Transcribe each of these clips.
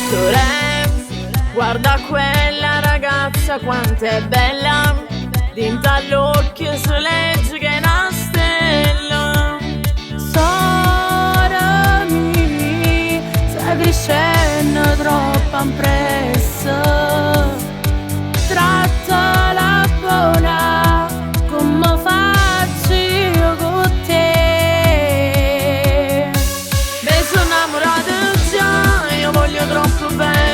Sole, guarda quella ragazza quanto è bella, dinta all'occhio si legge che è una stella. Sorami, stai crescendo troppo impresso, trattala buona come faccio io con te. Mi sono innamorata già, io voglio troppo bene.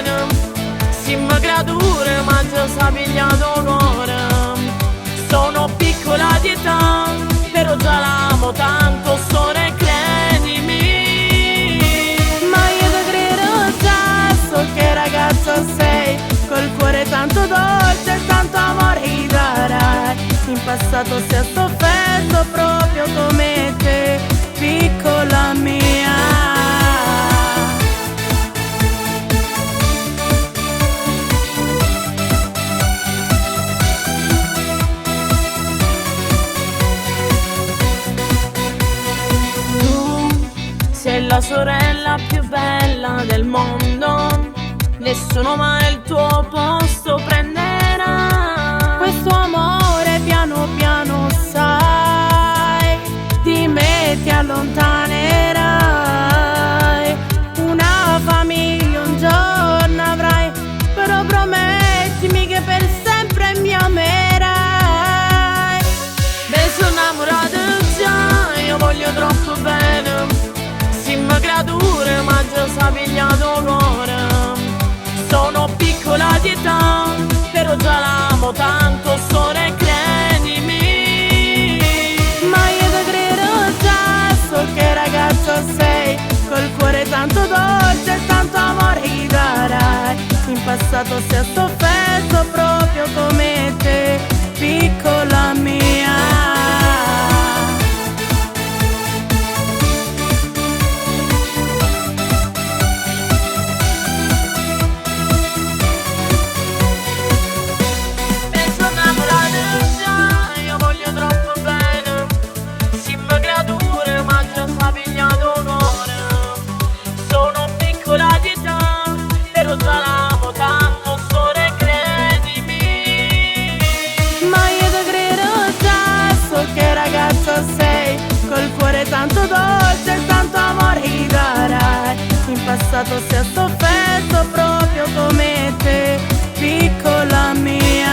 Siamo creature ma già si è pigliato cuore. Sono piccola di età, però già l'amo tanto, sole, credimi. Ma io ti credo già, so che ragazza sei, col cuore tanto dolce e tanto amore darai. In passato si è sofferto proprio come te, piccola mia. Sei la sorella più bella del mondo, nessuno mai il tuo posto prenderà. Questo amore piano piano sai, di me ti allontanerai. Una famiglia un giorno avrai, però promettimi che per sempre mi amerai. Mi sono innamorata già, io voglio troppo bene. Siamo creature ma già si è pigliato cuore. Sono piccola di età, però già l'amo tanto, sole, credimi. Ma io ti credo già, so che ragazza sei, col cuore tanto dolce e tanto amore darai. In passato si è sofferto proprio come te, piccola mia. Sei, col cuore tanto dolce e tanto amore darai. In passato si è sofferto proprio come te, piccola mia.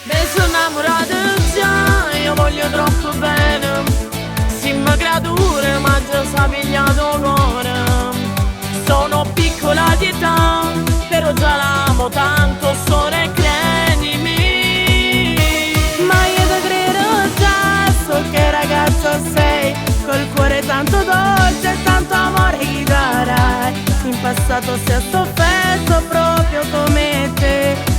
Mi sono innamorata già, io voglio troppo bene. Siamo creature ma già si è pigliato cuore. Sono piccola di età, però già l'amo tanto, sole, credimi. Ma io ti credo già, so che ragazza sei, col cuore tanto dolce e tanto amore darai. In passato si è sofferto proprio come te.